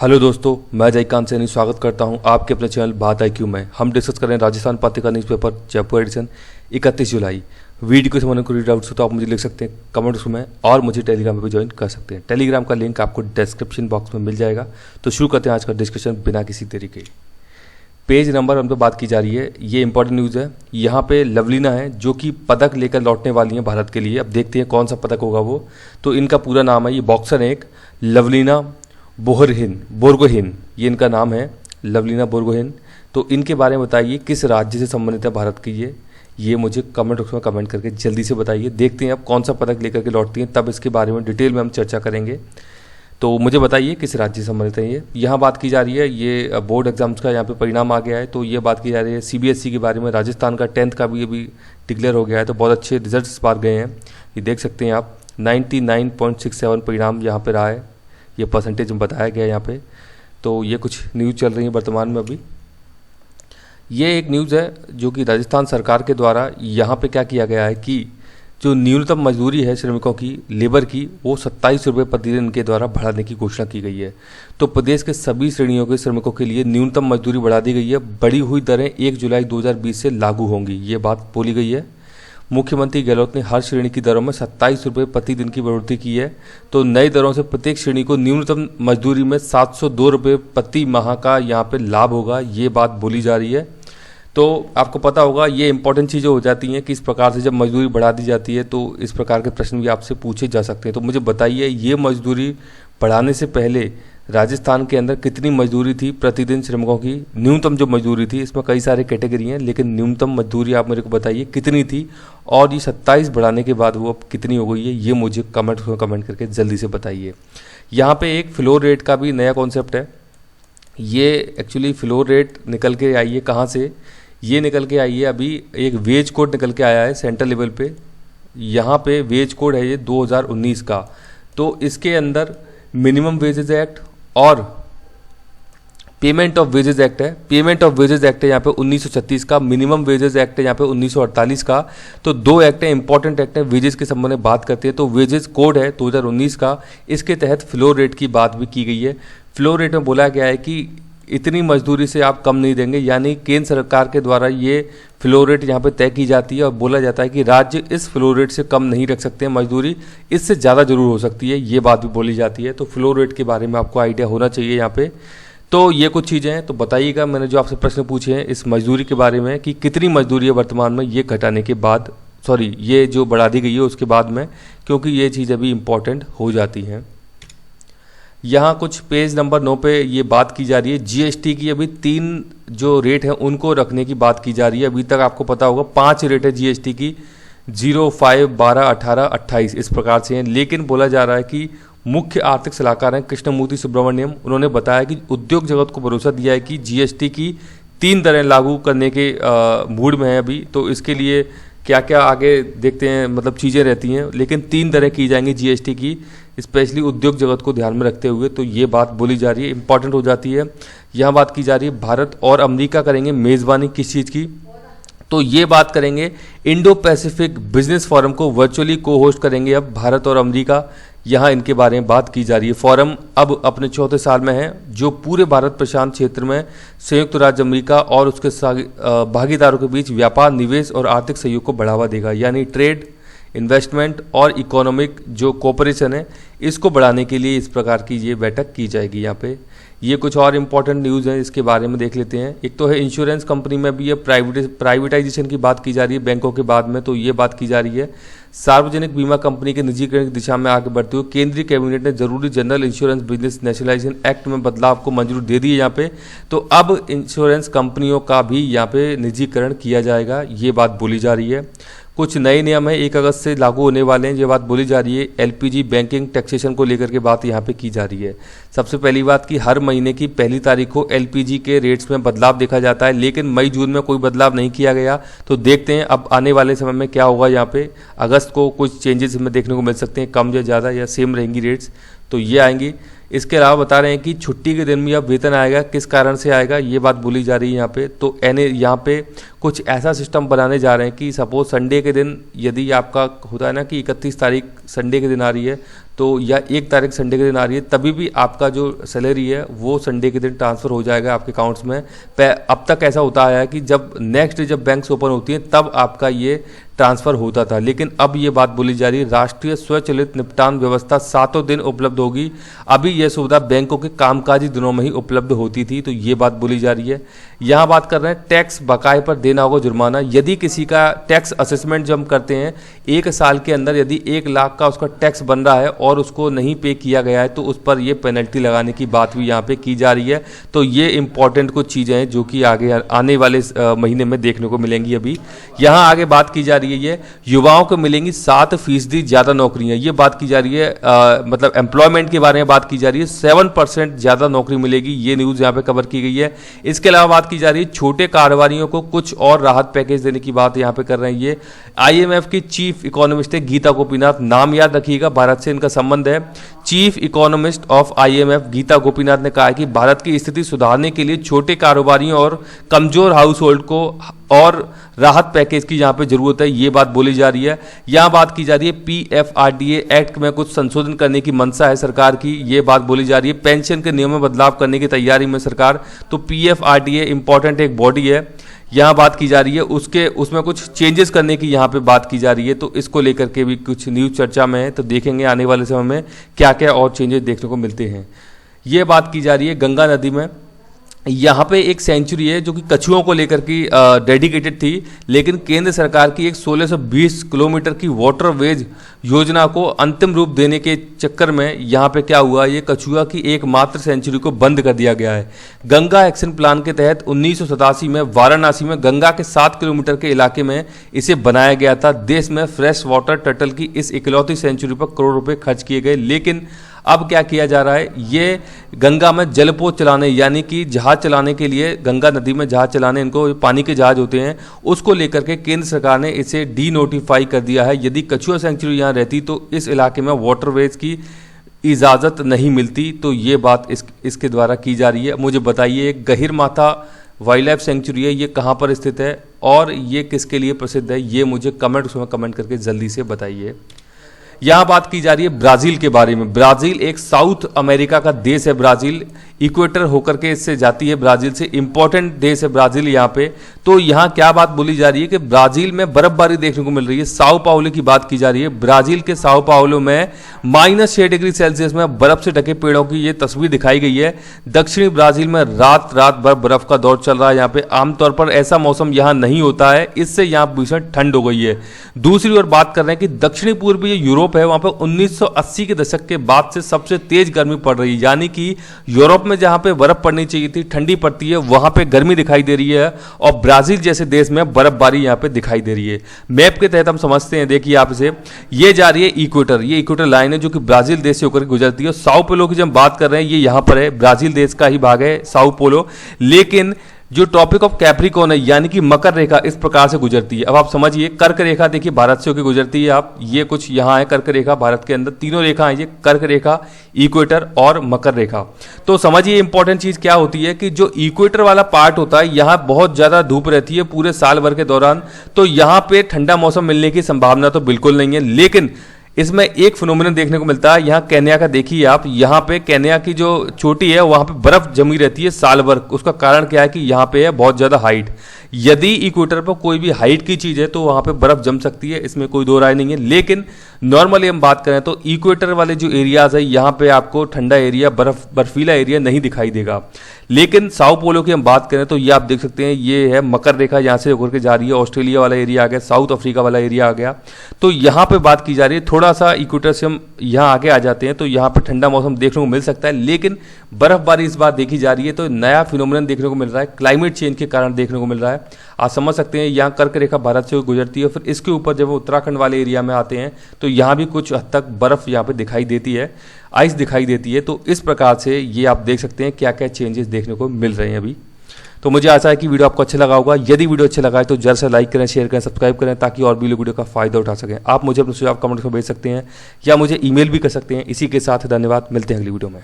Hello दोस्तों, मैं जयकांत सैनी स्वागत करता हूं आपके अपने चैनल बात IQ में। हम डिस्कस कर रहे हैं राजस्थान पत्रिका न्यूज़पेपर जयपुर एडिशन 31 जुलाई। वीडियो के संबंध कोई डाउट्स हो तो आप मुझे लिख सकते हैं कमेंट बॉक्स में और मुझे टेलीग्राम पर भी ज्वाइन कर सकते हैं। टेलीग्राम का लिंक आपको डिस्क्रिप्शन बॉक्स में मिल जाएगा। तो शुरू करते हैं आज का डिस्कशन बिना किसी देरी के। पेज नंबर हम पे बात की जा रही है, ये इंपॉर्टेंट न्यूज़ है। यहाँ पे लवलीना है जो कि पदक लेकर लौटने वाली हैं भारत के लिए। अब देखते हैं कौन सा पदक होगा वो। तो इनका पूरा नाम है, ये बॉक्सर है एक, लवलीना बोरगोहेन, ये इनका नाम है, लवलीना बोरगोहेन। तो इनके बारे में बताइए किस राज्य से संबंधित है भारत की ये मुझे कमेंट बॉक्स में कमेंट करके जल्दी से बताइए। देखते हैं अब कौन सा पदक लेकर के लौटती हैं, तब इसके बारे में डिटेल में हम चर्चा करेंगे। तो मुझे बताइए किस राज्य से संबंधित है ये। यहाँ बात की जा रही है, ये बोर्ड एग्जाम्स का यहाँ पे परिणाम आ गया है। तो ये बात की जा रही है CBSE के बारे में। राजस्थान का 10th का भी अभी डिक्लेयर हो गया है, तो बहुत अच्छे रिजल्ट इस बार गए हैं। ये देख सकते हैं आप, 99.67 परिणाम यहाँ पे रहा है, ये परसेंटेज में बताया गया है यहाँ पे। तो ये कुछ न्यूज़ चल रही है वर्तमान में अभी। ये एक न्यूज़ है जो कि राजस्थान सरकार के द्वारा यहाँ पे क्या किया गया है कि जो न्यूनतम मजदूरी है श्रमिकों की, लेबर की, वो 27 रुपये प्रतिदिन के द्वारा बढ़ाने की घोषणा की गई है। तो प्रदेश के सभी श्रेणियों के श्रमिकों के लिए न्यूनतम मजदूरी बढ़ा दी गई है। बढ़ी हुई दरें 1 जुलाई 2020 से लागू होंगी, ये बात बोली गई है। मुख्यमंत्री गहलोत ने हर श्रेणी की दरों में 27 रुपये प्रतिदिन की बढ़ोतरी की है। तो नई दरों से प्रत्येक श्रेणी को न्यूनतम मजदूरी में 702 रुपये प्रति माह का यहाँ पे लाभ होगा, ये बात बोली जा रही है। तो आपको पता होगा ये इंपॉर्टेंट चीज़ें हो जाती हैं कि इस प्रकार से जब मजदूरी बढ़ा दी जाती है तो इस प्रकार के प्रश्न भी आपसे पूछे जा सकते हैं। तो मुझे बताइए, ये मजदूरी बढ़ाने से पहले राजस्थान के अंदर कितनी मजदूरी थी प्रतिदिन श्रमिकों की? न्यूनतम जो मजदूरी थी, इसमें कई सारे कैटेगरी हैं, लेकिन न्यूनतम मजदूरी आप मेरे को बताइए कितनी थी, और ये 27 बढ़ाने के बाद वो अब कितनी हो गई है, ये मुझे कमेंट करके जल्दी से बताइए। यहाँ पे एक फ्लोर रेट का भी नया कॉन्सेप्ट है। ये एक्चुअली फ्लोर रेट निकल के आई है कहाँ से? ये निकल के आई है, अभी एक वेज कोड निकल के आया है सेंट्रल लेवल पे। यहाँ पे वेज कोड है ये 2019 का। तो इसके अंदर मिनिमम वेजेज एक्ट और पेमेंट ऑफ वेजेज एक्ट है। पेमेंट ऑफ वेजेज एक्ट है यहाँ पे 1936 का, मिनिमम वेजेज एक्ट है यहाँ पे 1948 का। तो दो एक्ट है, इंपॉर्टेंट एक्ट है, वेजेज के संबंध में बात करते हैं। तो वेजेज कोड है 2019 का, इसके तहत फ्लोर रेट की बात भी की गई है। फ्लोर रेट में बोला गया है कि इतनी मजदूरी से आप कम नहीं देंगे, यानी केंद्र सरकार के द्वारा ये फ्लोर रेट यहाँ पे तय की जाती है और बोला जाता है कि राज्य इस फ्लोर रेट से कम नहीं रख सकते हैं मजदूरी, इससे ज़्यादा जरूर हो सकती है, ये बात भी बोली जाती है। तो फ्लोर रेट के बारे में आपको आइडिया होना चाहिए यहाँ पे। तो ये कुछ चीज़ें हैं, तो बताइएगा मैंने जो आपसे प्रश्न पूछे हैं इस मजदूरी के बारे में कि कितनी मजदूरी है वर्तमान में ये घटाने के बाद, ये जो बढ़ा दी गई है उसके बाद में, क्योंकि ये चीज़ अभी इंपॉर्टेंट हो जाती हैं। यहाँ कुछ पेज नंबर 9 पे ये बात की जा रही है GST की। अभी 3 जो रेट हैं उनको रखने की बात की जा रही है। अभी तक आपको पता होगा 5 रेट है GST की, 0, 5, 12, 18, 28 इस प्रकार से हैं। लेकिन बोला जा रहा है कि मुख्य आर्थिक सलाहकार हैं कृष्णमूर्ति सुब्रमण्यम, उन्होंने बताया कि उद्योग जगत को भरोसा दिया है कि GST की 3 दरें लागू करने के मूड में है अभी। तो इसके लिए क्या क्या आगे देखते हैं, मतलब चीज़ें रहती हैं, लेकिन 3 दरें की जाएंगी GST की, स्पेशली उद्योग जगत को ध्यान में रखते हुए। तो ये बात बोली जा रही है, इंपॉर्टेंट हो जाती है। यहाँ बात की जा रही है भारत और अमेरिका करेंगे मेज़बानी किस चीज़ की? तो ये बात करेंगे इंडो पैसिफिक बिजनेस फोरम को वर्चुअली को होस्ट करेंगे अब भारत और अमेरिका। यहाँ इनके बारे में बात की जा रही है। फोरम अब अपने 4थे साल में है, जो पूरे भारत प्रशांत क्षेत्र में संयुक्त राज्य अमेरिका और उसके भागीदारों के बीच व्यापार, निवेश और आर्थिक सहयोग को बढ़ावा देगा। यानी ट्रेड, इन्वेस्टमेंट और इकोनॉमिक जो कोऑपरेशन है, इसको बढ़ाने के लिए इस प्रकार की ये बैठक की जाएगी। यहाँ पे ये कुछ और इम्पोर्टेंट न्यूज़ हैं, इसके बारे में देख लेते हैं। एक तो है इंश्योरेंस कंपनी में भी ये प्राइवेटाइजेशन की बात की जा रही है बैंकों के बाद में। तो ये बात की जा रही है सार्वजनिक बीमा कंपनी के निजीकरण की दिशा में आगे बढ़ते हुए केंद्रीय कैबिनेट ने जरूरी general insurance business nationalisation act में बदलाव को मंजूरी दे दी है यहाँ पे। तो अब इंश्योरेंस कंपनियों का भी यहाँ पे निजीकरण किया जाएगा, ये बात बोली जा रही है। कुछ नए नियम है 1 अगस्त से लागू होने वाले हैं, ये बात बोली जा रही है। LPG बैंकिंग टैक्सेशन को लेकर के बात यहाँ पे की जा रही है। सबसे पहली बात कि हर महीने की पहली तारीख को LPG के रेट्स में बदलाव देखा जाता है, लेकिन मई जून में कोई बदलाव नहीं किया गया। तो देखते हैं अब आने वाले समय में क्या होगा। यहाँ पे अगस्त को कुछ चेंजेस हमें देखने को मिल सकते हैं, कम या ज़्यादा या सेम रहेंगी रेट्स, तो ये आएंगी। इसके अलावा बता रहे हैं कि छुट्टी के दिन भी अब वेतन आएगा, किस कारण से आएगा ये बात बोली जा रही है यहाँ पे। तो यहाँ पे कुछ ऐसा सिस्टम बनाने जा रहे हैं कि सपोज संडे के दिन यदि आपका होता है ना कि 31 तारीख संडे के दिन आ रही है, तो या 1 तारीख संडे के दिन आ रही है, तभी भी आपका जो सैलरी है वो संडे के दिन ट्रांसफ़र हो जाएगा आपके अकाउंट्स में। अब तक ऐसा होता है कि जब नेक्स्ट डे जब बैंक्स ओपन होती हैं तब आपका ये ट्रांसफ़र होता था, लेकिन अब ये बात बोली जा रही है राष्ट्रीय स्वचालित निपटान व्यवस्था 7 दिन उपलब्ध होगी। अभी यह सुविधा बैंकों के कामकाजी दिनों में ही उपलब्ध होती थी, तो ये बात बोली जा रही है। यहाँ बात कर रहे हैं टैक्स बकाये पर देना होगा जुर्माना। यदि किसी का टैक्स असेसमेंट जब हम करते हैं 1 साल के अंदर यदि 1 लाख का उसका टैक्स बन रहा है और उसको नहीं पे किया गया है तो उस पर ये पेनल्टी लगाने की बात भी यहाँ पे की जा रही है। तो ये इंपॉर्टेंट कुछ चीज़ें हैं जो कि आगे आने वाले महीने में देखने को मिलेंगी। अभी यहाँ आगे बात की जा रही है ये युवाओं को मिलेंगी 7% ज़्यादा नौकरियां, ये बात की जा रही है। मतलब एम्प्लॉयमेंट के बारे में बात की जा रही है, 7% ज़्यादा नौकरी मिलेगी, ये न्यूज़ यहाँ पे कवर की गई है। इसके अलावा बात की जा रही है छोटे कारोबारियों को कुछ और राहत पैकेज देने की बात यहाँ पे कर रहे हैं। ये IMF की चीफ इकोनॉमिस्ट है गीता गोपीनाथ, नाम याद रखिएगा, भारत से इनका संबंध है। Chief economist of IMF Gita Gopinath ने कहा है कि भारत की स्थिति सुधारने के लिए छोटे कारोबारियों और कमजोर हाउस होल्ड को और राहत पैकेज की यहाँ पे जरूरत है, ये बात बोली जा रही है। यहाँ बात की जा रही है PFRDA एक्ट में कुछ संशोधन करने की मंशा है सरकार की, ये बात बोली जा रही है। पेंशन के नियमों में बदलाव करने की तैयारी में सरकार, तो PFRDA इंपॉर्टेंट एक बॉडी है, यहाँ बात की जा रही है। उसमें कुछ चेंजेस करने की यहाँ पे बात की जा रही है, तो इसको लेकर के भी कुछ न्यूज़ चर्चा में है, तो देखेंगे आने वाले समय में क्या क्या और चेंजेस देखने को मिलते हैं। ये बात की जा रही है गंगा नदी में, यहाँ पे एक सेंचुरी है जो कि कछुओं को लेकर की डेडिकेटेड थी, लेकिन केंद्र सरकार की एक 1620 किलोमीटर की वाटरवेज योजना को अंतिम रूप देने के चक्कर में यहाँ पे क्या हुआ, ये कछुआ की एकमात्र सेंचुरी को बंद कर दिया गया है। गंगा एक्शन प्लान के तहत 1987 में वाराणसी में गंगा के 7 किलोमीटर के इलाके में इसे बनाया गया था। देश में फ्रेश वाटर टर्टल की इस इकलौती सेंचुरी पर करोड़ रुपए खर्च किए गए, लेकिन अब क्या किया जा रहा है, ये गंगा में जलपोत चलाने यानी कि जहाज चलाने के लिए, गंगा नदी में जहाज चलाने, इनको पानी के जहाज होते हैं, उसको लेकर के केंद्र सरकार ने इसे डी नोटिफाई कर दिया है। यदि कछुआ सेंचुरी यहाँ रहती तो इस इलाके में वाटरवेज की इजाज़त नहीं मिलती, तो ये बात इसके द्वारा की जा रही है। मुझे बताइए गहीर माथा वाइल्ड लाइफ सेंचुरी है, ये कहाँ पर स्थित है और ये किसके लिए प्रसिद्ध है, ये मुझे कमेंट करके जल्दी से बताइए। यहाँ बात की जा रही है ब्राज़ील के बारे में। ब्राज़ील एक साउथ अमेरिका का देश है। ब्राज़ील इक्वेटर होकर के इससे जाती है, ब्राज़ील से इंपॉर्टेंट देश है ब्राज़ील यहाँ पे। तो यहाँ क्या बात बोली जा रही है कि ब्राज़ील में बर्फबारी देखने को मिल रही है। साओ पाउलो की बात की जा रही है। ब्राज़ील के साओ पाउलो में -6 डिग्री सेल्सियस में बर्फ से ढके पेड़ों की ये तस्वीर दिखाई गई है। दक्षिणी ब्राज़ील में रात भर बर्फ का दौर चल रहा है। यहाँ पे आमतौर पर ऐसा मौसम यहाँ नहीं होता है, इससे यहाँ भीषण ठंड हो गई है। दूसरी ओर बात कर रहे हैं कि दक्षिणी पूर्वी यूरोप है, वहाँ पे 1980 के दशक के बाद से सबसे तेज गर्मी पड़ रही है, यानी कि यूरोप में जहाँ पे बर्फ पड़नी चाहिए थी ठंडी पड़ती है, वहाँ पे गर्मी दिखाई दे रही है और ब्राज़ील जैसे देश में बर्फबारी यहाँ पे दिखाई दे रही है। मैप के तहत हम समझते हैं, देखिए आप इसे, ये जा रही है इक्वेटर, ये इक्वेटर लाइन है जो कि ब्राज़ील देश से होकर गुजरती है। साओ पोलो की जब बात कर रहे हैं, ये यहाँ पर है, ब्राज़ील देश का ही भाग है साओ पोलो, लेकिन जो टॉपिक ऑफ कैप्रिकॉर्न है यानी कि मकर रेखा इस प्रकार से गुजरती है। अब आप समझिए कर्क रेखा देखिए भारत से होकर गुजरती है। आप ये कुछ यहाँ है कर्क रेखा, भारत के अंदर तीनों रेखा है, ये कर्क रेखा, इक्वेटर और मकर रेखा। तो समझिए इंपॉर्टेंट चीज क्या होती है कि जो इक्वेटर वाला पार्ट होता है यहाँ बहुत ज्यादा धूप रहती है पूरे साल भर के दौरान, तो यहाँ पे ठंडा मौसम मिलने की संभावना तो बिल्कुल नहीं है। लेकिन इसमें एक फिनोमिनन देखने को मिलता है, यहाँ केन्या का देखिए आप, यहाँ पे केन्या की जो चोटी है वहाँ पे बर्फ जमी रहती है साल भर। उसका कारण क्या है कि यहाँ पे है बहुत ज़्यादा हाइट। यदि इक्वेटर पर कोई भी हाइट की चीज़ है तो वहाँ पे बर्फ जम सकती है, इसमें कोई दो राय नहीं है। लेकिन नॉर्मली हम बात करें तो इक्वेटर वाले जो एरियाज है यहाँ पे आपको ठंडा एरिया, बर्फीला एरिया नहीं दिखाई देगा। लेकिन साओ पोलो की हम बात करें तो ये आप देख सकते हैं, ये है मकर रेखा, यहाँ से होकर के जा रही है, ऑस्ट्रेलिया वाला एरिया आ गया, साउथ अफ्रीका वाला एरिया आ गया। तो यहाँ पे बात की जा रही है, थोड़ा सा इक्वेटर से हम यहाँ आगे आ जाते हैं तो यहाँ पे ठंडा मौसम देखने को मिल सकता है, लेकिन बर्फबारी इस बार देखी जा रही है। तो नया फिनोमिनन देखने को मिल रहा है, क्लाइमेट चेंज के कारण देखने को मिल रहा है। आप समझ सकते हैं यहाँ कर्क रेखा भारत से गुजरती है, फिर इसके ऊपर जब वो उत्तराखंड वाले एरिया में आते हैं तो यहाँ भी कुछ हद तक बर्फ यहाँ पे दिखाई देती है, आइस दिखाई देती है। तो इस प्रकार से ये आप देख सकते हैं क्या क्या चेंजेस देखने को मिल रहे हैं अभी। तो मुझे आशा है कि वीडियो आपको अच्छा लगा होगा। यदि वीडियो अच्छा लगा है तो जरूर से लाइक करें, शेयर करें, सब्सक्राइब करें ताकि और भी लोग वीडियो का फायदा उठा सकें। आप मुझे अपने सुझाव कमेंट में भेज सकते हैं या मुझे ईमेल भी कर सकते हैं। इसी के साथ धन्यवाद, मिलते हैं अगली वीडियो में।